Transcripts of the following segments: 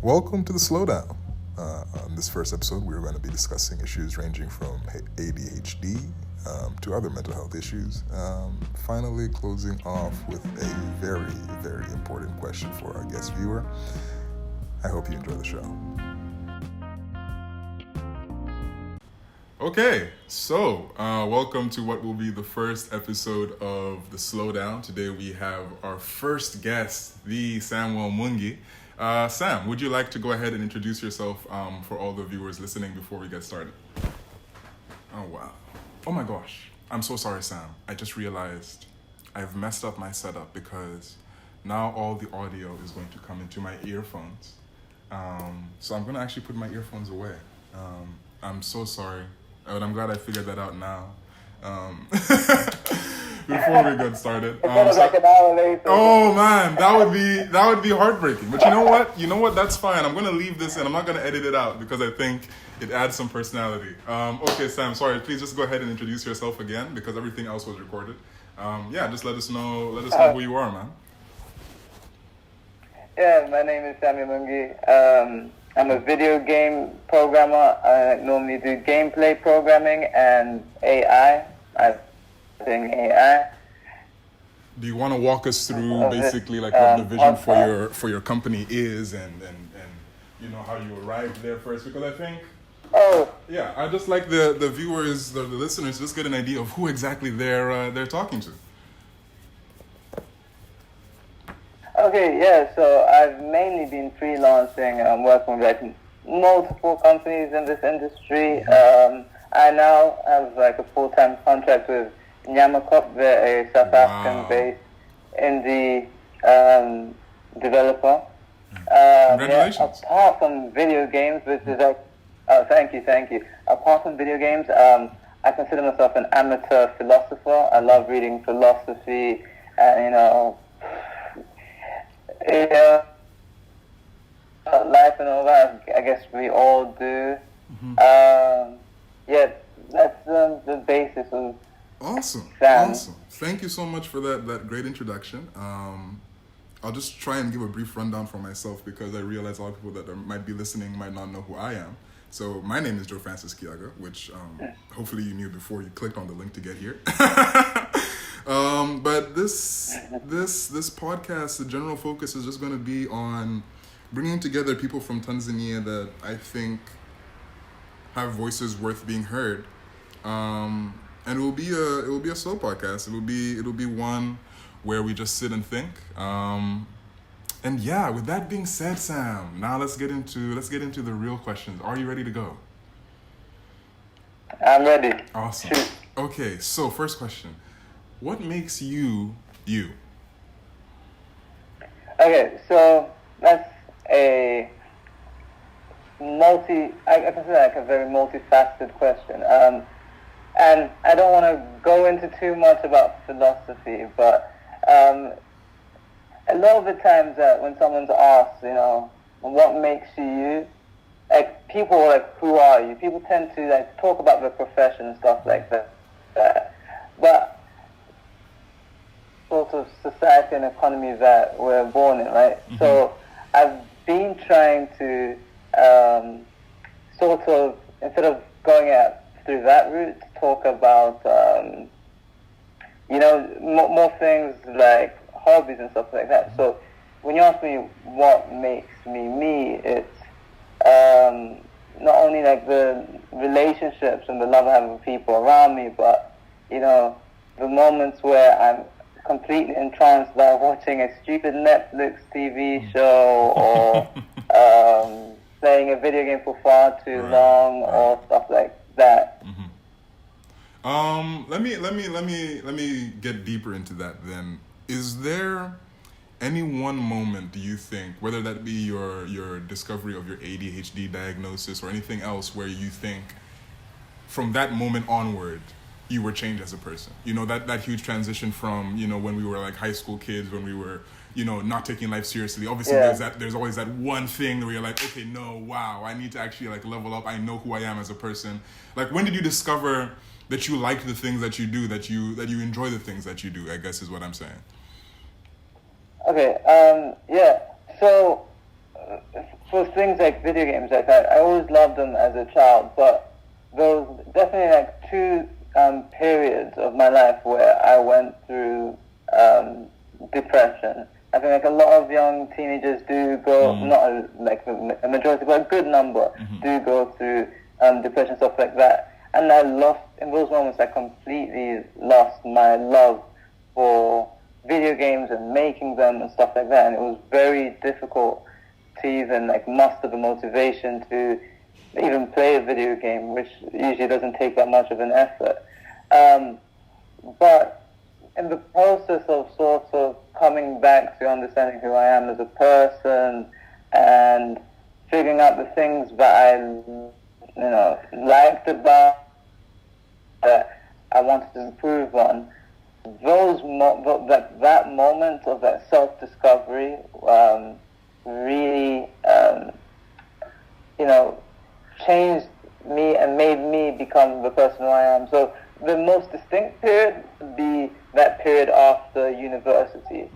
Welcome to the Slowdown. On this first episode, we're going to be discussing issues ranging from ADHD to other mental health issues. Finally, closing off with a very, very important question for our guest viewer. I hope you enjoy the show. Okay, so welcome to what will be the first episode of the Slowdown. Today we have our first guest, the Samuel Mungy. Sam, would you like to go ahead and introduce yourself for all the viewers listening before we get started? Oh, wow. Oh my gosh. I'm so sorry, Sam. I just realized I've messed up my setup because now all the audio is going to come into my earphones. So I'm going to actually put my earphones away. I'm so sorry, but I'm glad I figured that out now. Before we get started. Like an hour later. Oh man, that would be heartbreaking. But you know what? That's fine. I'm gonna leave this in. I'm not gonna edit it out because I think it adds some personality. Okay, Sam. Sorry. Please just go ahead and introduce yourself again because everything else was recorded. Just let us know who you are, man. Yeah, my name is Samuel Mungy. I'm a video game programmer. I normally do gameplay programming and AI. I'm doing AI. Do you want to walk us through basically like what the vision for your company is and you know how you arrived there first? Because I think I just like the viewers, the listeners, just get an idea of who exactly they're talking to. Okay, yeah, so I've mainly been freelancing. I'm working with like multiple companies in this industry. I now have like a full-time contract with Nyamakop. They're a South African-based indie developer. Congratulations. Apart from video games, which is like, thank you. Apart from video games, I consider myself an amateur philosopher. I love reading philosophy and, life and all that. I guess we all do. Mm-hmm. That's the basis of Awesome. Thank you so much for that great introduction. I'll just try and give a brief rundown for myself because I realize a lot of people that might be listening might not know who I am. So my name is Joe Francis Kiaga, which hopefully you knew before you clicked on the link to get here. But this podcast, the general focus is just going to be on bringing together people from Tanzania that I think have voices worth being heard. And it will be a slow podcast. It'll be one where we just sit and think. And yeah, with that being said, Sam, now let's get into the real questions. Are you ready to go? I'm ready. Awesome. Okay, so first question. What makes you, you? Okay, so that's I consider like a very multifaceted question. And I don't want to go into too much about philosophy, but a lot of the times when someone's asked, what makes you you, like people are like, who are you? People tend to like talk about their profession and stuff like that. But sort of society and economy that we're born in, right? Mm-hmm. So I've been trying to sort of, instead of going through that route, talk about, more things like hobbies and stuff like that. So when you ask me what makes me, it's not only like the relationships and the love I have with people around me, but, the moments where I'm completely entranced by watching a stupid Netflix TV show or playing a video game for far too long or stuff like that. Mm-hmm. Let me get deeper into that then. Is there any one moment, do you think, whether that be your discovery of your ADHD diagnosis or anything else, where you think from that moment onward you were changed as a person? That huge transition from, when we were like high school kids, when we were, not taking life seriously. Obviously, there's always that one thing where you're like, okay, no, wow, I need to actually like level up. I know who I am as a person. Like, when did you discover that you like the things that you do, that you enjoy the things that you do, I guess is what I'm saying. Okay, So for things like video games, like I always loved them as a child, but there was definitely like two periods of my life where I went through depression. I think like a lot of young teenagers do go, not like a majority, but a good number do go through depression, stuff like that. And in those moments, I completely lost my love for video games and making them and stuff like that. And it was very difficult to even like muster the motivation to even play a video game, which usually doesn't take that much of an effort. But in the process of sort of coming back to understanding who I am as a person and figuring out the things that I, liked about, that I wanted to improve on, that moment of that self-discovery really, changed me and made me become the person who I am. So the most distinct period would be that period after university.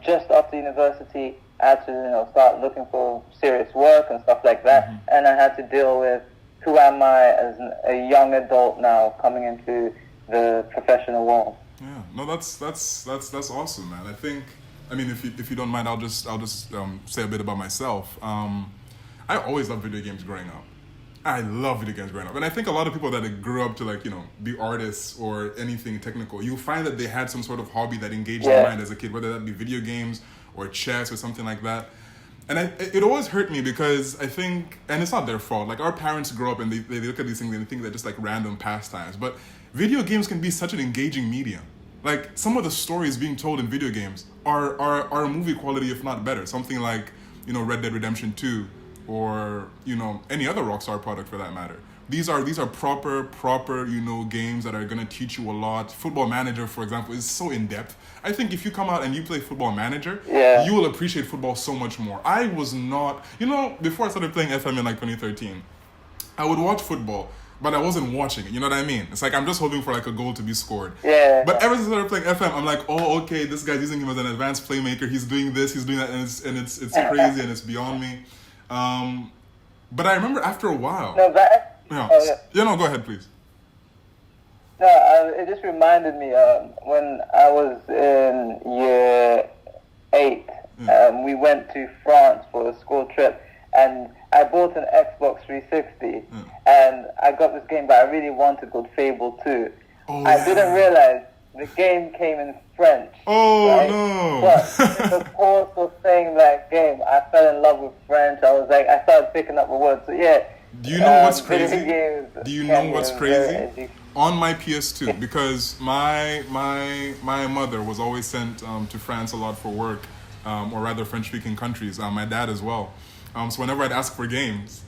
Just after university, I had to, start looking for serious work and stuff like that, and I had to deal with who am I as a young adult now coming into the professional world. Yeah, no, that's awesome, man. I mean, if you don't mind, I'll just say a bit about myself. I always loved video games growing up. I love video games growing up. And I think a lot of people that grew up to be artists or anything technical, you find that they had some sort of hobby that engaged their mind as a kid, whether that be video games or chess or something like that. And it always hurt me because I think, and it's not their fault, like our parents grow up and they look at these things and they think they're just like random pastimes. But video games can be such an engaging medium. Like some of the stories being told in video games are movie quality, if not better. Something like, Red Dead Redemption 2 or, any other Rockstar product for that matter. These are proper, games that are going to teach you a lot. Football Manager, for example, is so in-depth. I think if you come out and you play Football Manager, you will appreciate football so much more. I was not, before I started playing FM in 2013, I would watch football, but I wasn't watching it. You know what I mean? It's like I'm just hoping for like a goal to be scored. Yeah. But ever since I started playing FM, I'm like, oh, okay, this guy's using him as an advanced playmaker. He's doing this, he's doing that, and it's crazy and it's beyond me. But I remember after a while. No, that. No, go ahead, please. No, it just reminded me when I was in year 8. We went to France for a school trip, and I bought an Xbox 360, and I got this game that I really wanted called Fable 2. I didn't realize the game came in French. No! But in the course of playing that game, I fell in love with French. I started picking up the words. So yeah. Do you know what's crazy? On my PS2, because my mother was always sent to France a lot for work, or rather French-speaking countries. My dad as well. So whenever I'd ask for games,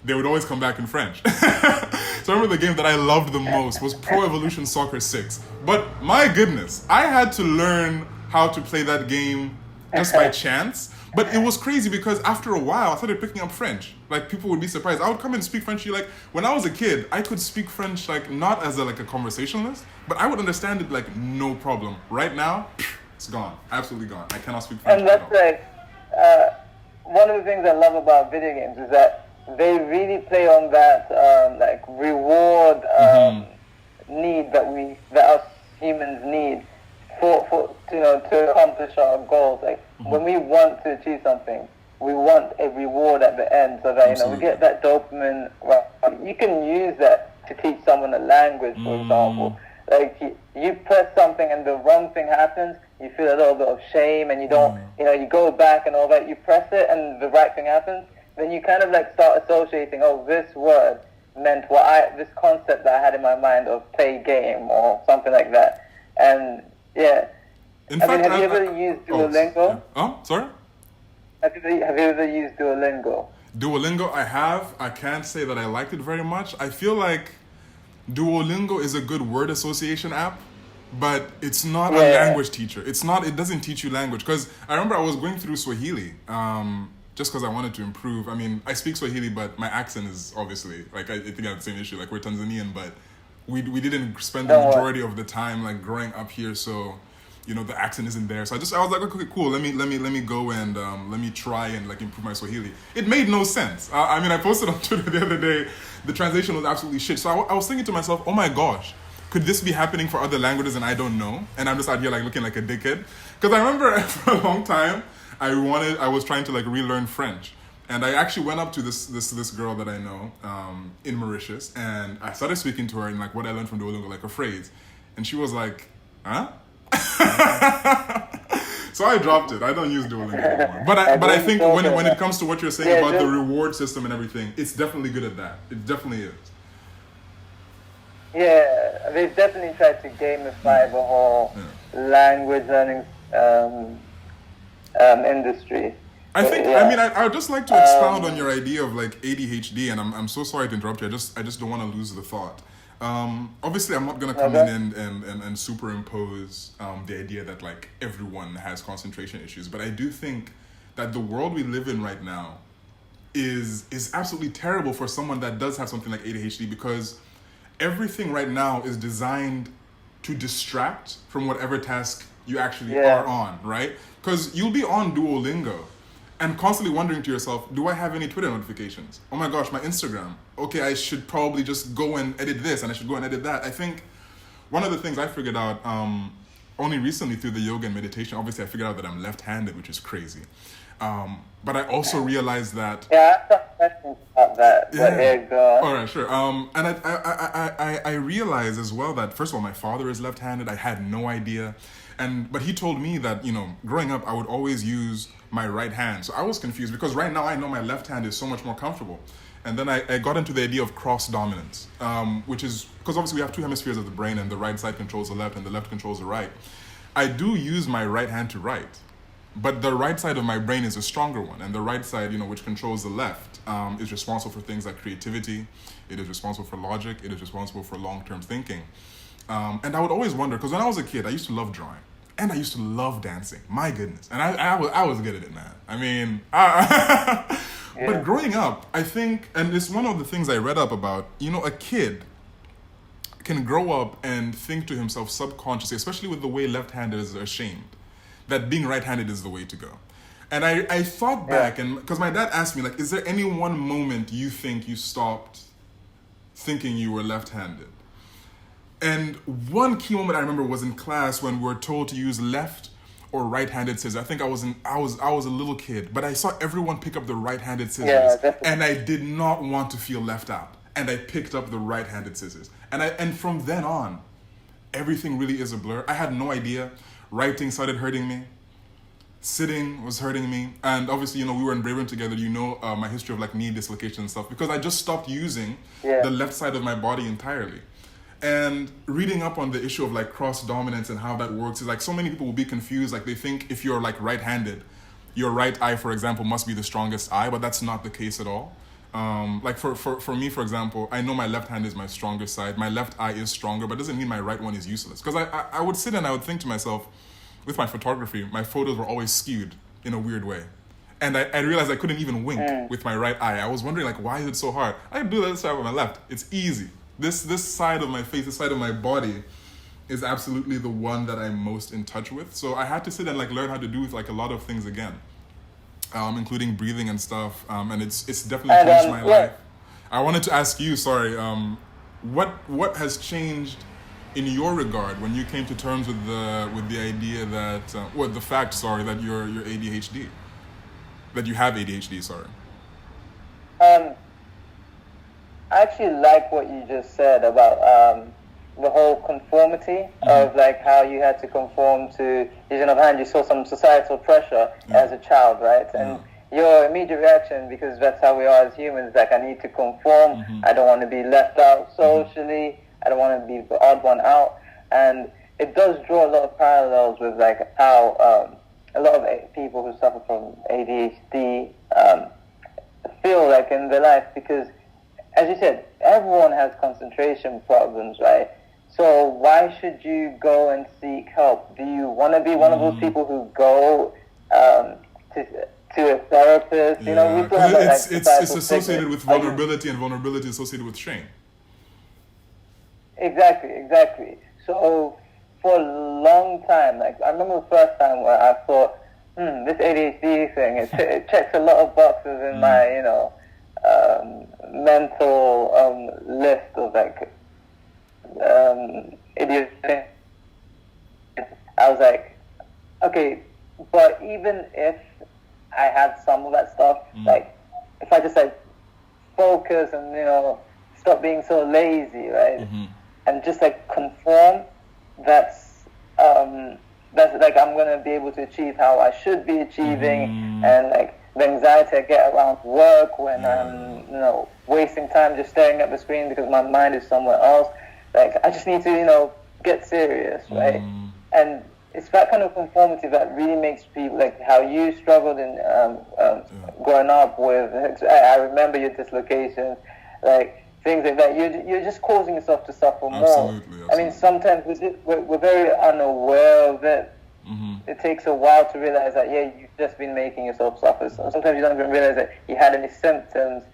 they would always come back in French. So I remember the game that I loved the most was Pro Evolution Soccer 6. But my goodness, I had to learn how to play that game just by chance. But it was crazy because after a while, I started picking up French. Like, people would be surprised. I would come and speak French. Like, when I was a kid, I could speak French, like, not as a conversationalist, but I would understand it, like, no problem. Right now, it's gone. Absolutely gone. I cannot speak French. And that's like, one of the things I love about video games is that they really play on that, reward need that us humans need to accomplish our goals. Like, when we want to achieve something, we want a reward at the end, so that we get that dopamine. Well, you can use that to teach someone a language, for example. Like, you press something and the wrong thing happens, you feel a little bit of shame, and you don't, you go back and all that. You press it and the right thing happens, then you kind of like start associating, this word meant this concept that I had in my mind of play game or something like that. And yeah. In fact, have you ever used Duolingo? Sorry? Have you ever used Duolingo? Duolingo, I have. I can't say that I liked it very much. I feel like Duolingo is a good word association app, but it's not a language teacher. It doesn't teach you language. Because I remember I was going through Swahili, just because I wanted to improve. I mean, I speak Swahili, but my accent is obviously, I think I have the same issue. Like, we're Tanzanian, but we didn't spend the majority of the time, growing up here, so... the accent isn't there. So I was like, okay, cool. Let me go and let me try and like improve my Swahili. It made no sense. I mean, I posted on Twitter the other day. The translation was absolutely shit. So I was thinking to myself, oh my gosh, could this be happening for other languages and I don't know? And I'm just out here like looking like a dickhead. Because I remember for a long time I was trying to like relearn French. And I actually went up to this girl that I know in Mauritius, and I started speaking to her in like what I learned from Duolingo, like a phrase. And she was like, huh? So I dropped it. I don't use Duolingo anymore. But I think when it comes to what you're saying about the reward system and everything, it's definitely good at that. It definitely is. Yeah, they've definitely tried to gamify the whole language learning industry. I think. Yeah. I mean, I would just like to expound on your idea of like ADHD, and I'm so sorry to interrupt you. I just don't want to lose the thought. Obviously, I'm not gonna come in and superimpose the idea that like everyone has concentration issues, but I do think that the world we live in right now is absolutely terrible for someone that does have something like ADHD, because everything right now is designed to distract from whatever task you actually are on, right? Because you'll be on Duolingo and constantly wondering to yourself, do I have any Twitter notifications? Oh my gosh, my Instagram. Okay, I should probably just go and edit this, and I should go and edit that. I think one of the things I figured out only recently through the yoga and meditation, obviously I figured out that I'm left-handed, which is crazy. But I also realized that... Yeah, I have some questions about that. Yeah. There you go. All right, sure. And I realized as well that, first of all, my father is left-handed. I had no idea. But he told me that, growing up, I would always use my right hand. So I was confused because right now I know my left hand is so much more comfortable. And then I got into the idea of cross dominance, which is, because obviously we have two hemispheres of the brain and the right side controls the left and the left controls the right. I do use my right hand to write, but the right side of my brain is a stronger one. And the right side, which controls the left, is responsible for things like creativity. It is responsible for logic. It is responsible for long-term thinking. And I would always wonder, because when I was a kid, I used to love drawing. And I used to love dancing. My goodness. And I was good at it, man. I mean, but growing up, I think, and it's one of the things I read up about, a kid can grow up and think to himself subconsciously, especially with the way left-handers are ashamed, that being right-handed is the way to go. And I thought back, and because my dad asked me, like, is there any one moment you think you stopped thinking you were left-handed? And one key moment I remember was in class when we were told to use left or right-handed scissors. I think I was a little kid, but I saw everyone pick up the right-handed scissors, and I did not want to feel left out. And I picked up the right-handed scissors, and from then on, everything really is a blur. I had no idea. Writing started hurting me. Sitting was hurting me, and obviously, we were in Braeburn together. My history of like knee dislocation and stuff, because I just stopped using the left side of my body entirely. And reading up on the issue of like cross dominance and how that works is like, so many people will be confused. Like they think if you're like right-handed, your right eye, for example, must be the strongest eye, but that's not the case at all. Like for me, for example, I know my left hand is my strongest side. My left eye is stronger, but it doesn't mean my right one is useless. Because I would sit and I would think to myself, with my photography, my photos were always skewed in a weird way. And I realized I couldn't even wink with my right eye. I was wondering, like, why is it so hard? I can do that side with my left. It's easy. This side of my face, this side of my body is absolutely the one that I'm most in touch with. So I had to sit and like learn how to do like a lot of things again, including breathing and stuff. And it's definitely changed my life. I wanted to ask you, what has changed in your regard when you came to terms with the idea that, the fact, that you're ADHD, that you have ADHD, I actually like what you just said about the whole conformity of like how you had to conform to using of hand. You saw some societal pressure as a child, right? And your immediate reaction, because that's how we are as humans, like, I need to conform. I don't want to be left out socially. I don't want to be the odd one out. And it does draw a lot of parallels with like how a lot of people who suffer from ADHD feel like in their life, because as you said, everyone has concentration problems, right? So why should you go and seek help? Do you want to be one of those people who go to a therapist? You know, we still have it's associated with vulnerability, and vulnerability is associated with shame. Exactly. So for a long time. Like, I remember the first time where I thought, this ADHD thing, it checks a lot of boxes in my, mental list of like idiots. I was like, okay, but even if I had some of that stuff, like if I just like focus and stop being so lazy, right, and just like conform, that's like I'm gonna be able to achieve how I should be achieving, and like the anxiety I get around work when I'm wasting time just staring at the screen because my mind is somewhere else. Like I just need to get serious, right? And it's that kind of conformity that really makes people, like how you struggled in growing up with. I remember your dislocations, like things like that. You're just causing yourself to suffer more. Absolutely. I mean, sometimes we're very unaware of it. It takes a while to realize that you've just been making yourself suffer. So sometimes you don't even realize that you had any symptoms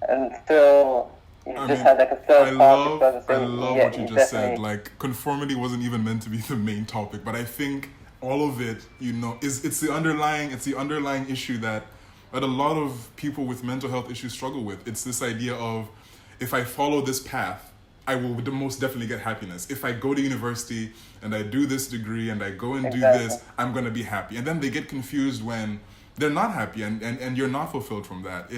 until you had like a third party person saying, I love what you just said. Like, conformity wasn't even meant to be the main topic, but I think all of it, it's the underlying issue that a lot of people with mental health issues struggle with. It's this idea of, if I follow this path, I will most definitely get happiness. If I go to university and I do this degree and I go and do this, I'm going to be happy. And then they get confused when they're not happy and you're not fulfilled from that.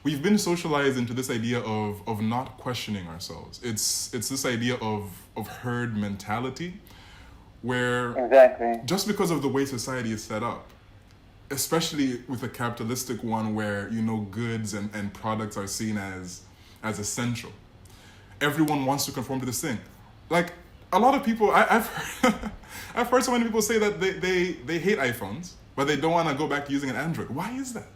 We've been socialized into this idea of not questioning ourselves. It's this idea of herd mentality, where just because of the way society is set up, especially with a capitalistic one where goods and products are seen as essential, everyone wants to conform to this thing. Like a lot of people, I've heard so many people say that they hate iPhones, but they don't want to go back to using an Android. Why is that?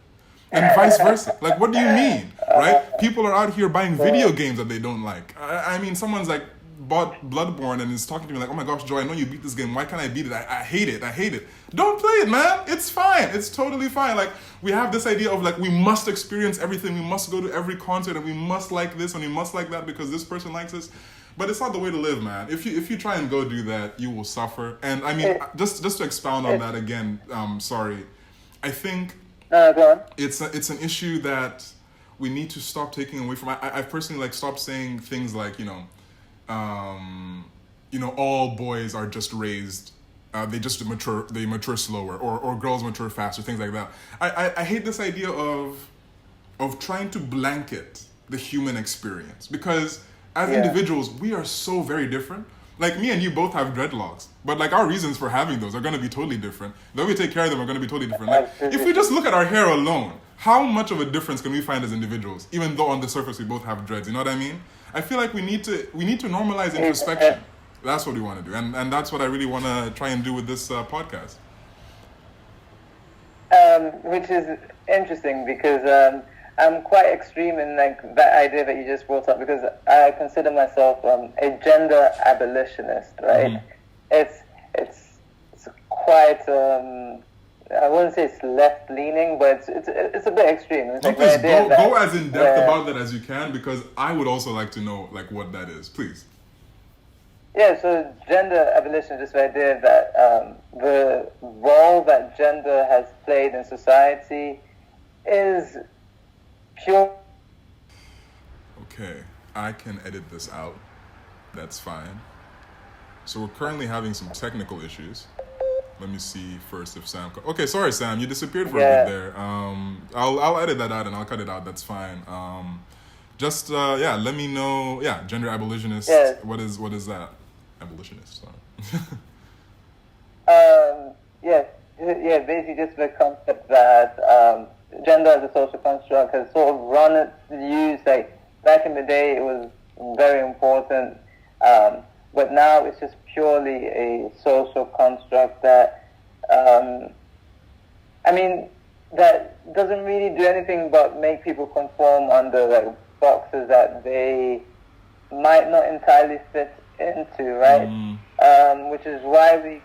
And vice versa. Like, what do you mean, right? People are out here buying video games that they don't like. I mean, someone's like bought Bloodborne and is talking to me like, oh my gosh, Joe, I know you beat this game. Why can't I beat it? I hate it. I hate it. Don't play it, man. It's fine. It's totally fine. Like, we have this idea of like, we must experience everything. We must go to every concert and we must like this and we must like that because this person likes this. But it's not the way to live, man. If you try and go do that, you will suffer. And I mean, just to expound on that again, sorry. I think go on. It's an issue that we need to stop taking away from. I personally like stopped saying things like all boys are just raised, they just mature slower, or girls mature faster, things like that. I hate this idea of trying to blanket the human experience, because as individuals we are so very different. Like, me and you both have dreadlocks, but like our reasons for having those are going to be totally different. The way we take care of them are going to be totally different. Like, if we just look at our hair alone, how much of a difference can we find as individuals, even though on the surface we both have dreads? You know what I mean? I feel like we need to normalize introspection. That's what we want to do, and that's what I really want to try and do with this podcast. Which is interesting because I'm quite extreme in like that idea that you just brought up, because I consider myself a gender abolitionist, right? It's quite I wouldn't say it's left leaning, but it's a bit extreme. It's so please go as in depth about that as you can, because I would also like to know like what that is, please. Yeah, so gender abolition is just the idea that the role that gender has played in society is pure. Okay, I can edit this out. That's fine. So we're currently having some technical issues. Let me see first if Sam... Okay, sorry, Sam. You disappeared for a bit there. I'll edit that out and I'll cut it out. That's fine. Let me know... Yeah, gender abolitionist. Yeah. What is that? Abolitionist, sorry. Basically just the concept that gender as a social construct has sort of run its use. Like, back in the day, it was very important, but now it's just purely a social construct that, that doesn't really do anything but make people conform under like boxes that they might not entirely fit into, right? Which is why we,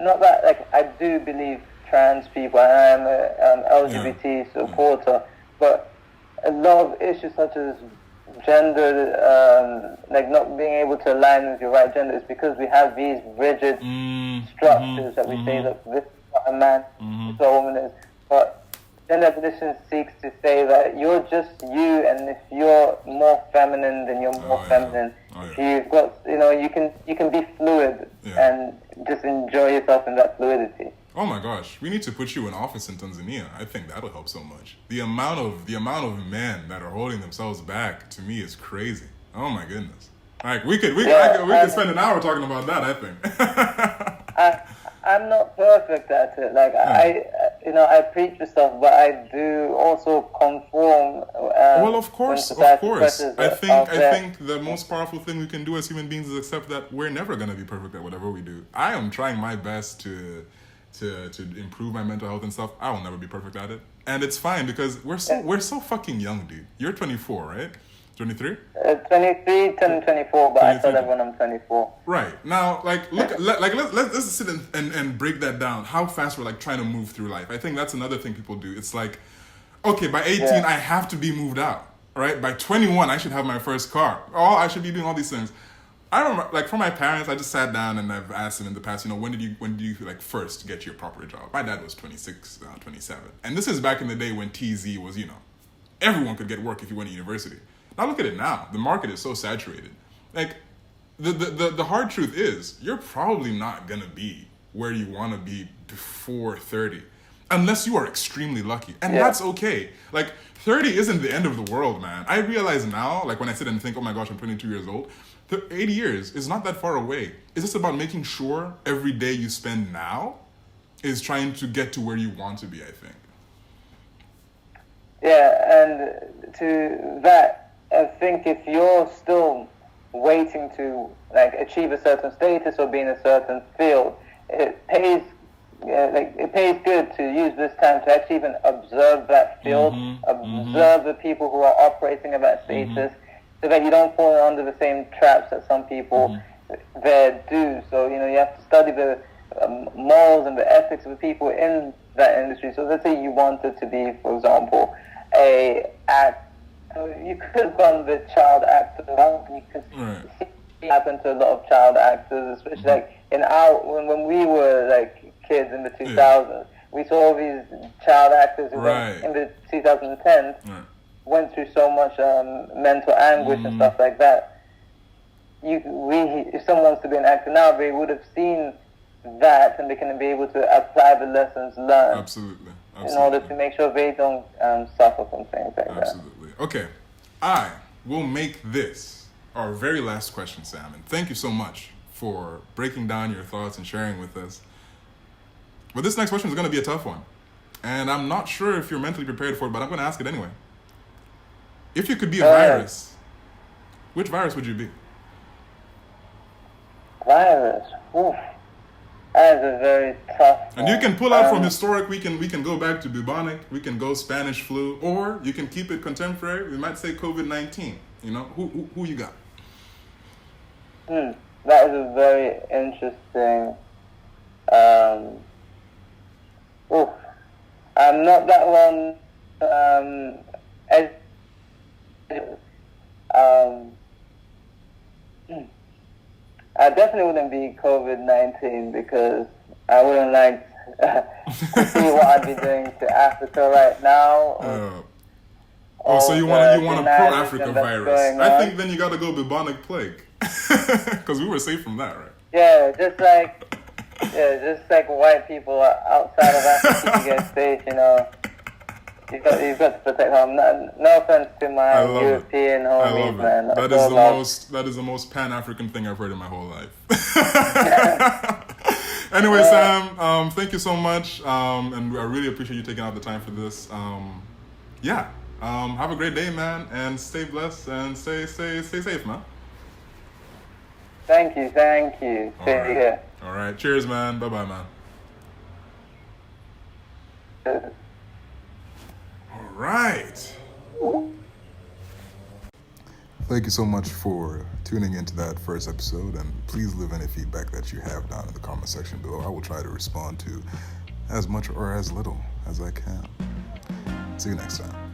not that, like, I do believe trans people, and I am an LGBT supporter, but a lot of issues such as gender, like not being able to align with your right gender is because we have these rigid structures that we say, look, this is what a man, this is what a woman is. But gender abolition seeks to say that you're just you, and if you're more feminine, then you're more feminine. If you've got, you can be fluid and just enjoy yourself in that fluidity. Oh my gosh, we need to put you in office in Tanzania. I think that'll help so much. The amount of men that are holding themselves back, to me, is crazy. Oh my goodness. Like we could spend an hour talking about that, I think. I'm not perfect at it. Like I preach for stuff, but I do also conform. Well, of course. I think the most powerful thing we can do as human beings is accept that we're never gonna be perfect at whatever we do. I am trying my best to improve my mental health and stuff. I will never be perfect at it, and it's fine because we're so fucking young, dude. You're 24, right? 23? 23, turning 24, but I told everyone I'm 24. Right. Now, let's sit and break that down. How fast we're trying to move through life. I think that's another thing people do. It's like, okay, by 18, I have to be moved out, right? By 21, I should have my first car. Oh, I should be doing all these things. I remember, for my parents, I just sat down and I've asked them in the past, when did you first get your proper job? My dad was 26, 27. And this is back in the day when TZ was, everyone could get work if you went to university. Now look at it now. The market is so saturated. Like, the hard truth is, you're probably not going to be where you want to be before 30. Unless you are extremely lucky. And that's okay. 30 isn't the end of the world, man. I realize now, when I sit and think, oh my gosh, I'm 22 years old, 80 years is not that far away. It's just about making sure every day you spend now is trying to get to where you want to be, I think. Yeah, and to that, I think if you're still waiting to achieve a certain status or be in a certain field, it pays good to use this time to actually even observe that field, observe the people who are operating at that status, so that you don't fall under the same traps that some people there do. So you have to study the morals and the ethics of the people in that industry. So let's say you wanted to be, for example, you could have gone the child actor. You could see it happen to a lot of child actors, especially when we were kids in the 2000s. We saw all these child actors who in the 2010s went through so much mental anguish and stuff like that. If someone wants to be an actor now, they would have seen that and they can be able to apply the lessons learned. Absolutely. In order to make sure they don't suffer from things like that. Absolutely. Okay. I will make this our very last question, Sam. And thank you so much for breaking down your thoughts and sharing with us. But this next question is going to be a tough one. And I'm not sure if you're mentally prepared for it, but I'm going to ask it anyway. If you could be a virus, which virus would you be? Virus? Oof. That is a very tough one. And you can pull out from historic, we can go back to bubonic, we can go Spanish flu, or you can keep it contemporary, we might say COVID-19. Who you got? That is a very interesting... I'm not that one... I definitely wouldn't be COVID-19 because I wouldn't like to see what I'd be doing to Africa right now. So you want a pro-Africa virus? I think then you got to go bubonic plague because we were safe from that, right? Yeah, just like white people outside of Africa to get safe, You've got to protect home. No offense to my European homies, man. That is the most Pan-African thing I've heard in my whole life. Anyway, Sam, thank you so much, and I really appreciate you taking out the time for this. Have a great day, man, and stay blessed and stay safe, man. Thank you. Take care. All right. Cheers, man. Bye-bye, man. All right. Thank you so much for tuning into that first episode, and please leave any feedback that you have down in the comment section below. I will try to respond to as much or as little as I can. See you next time.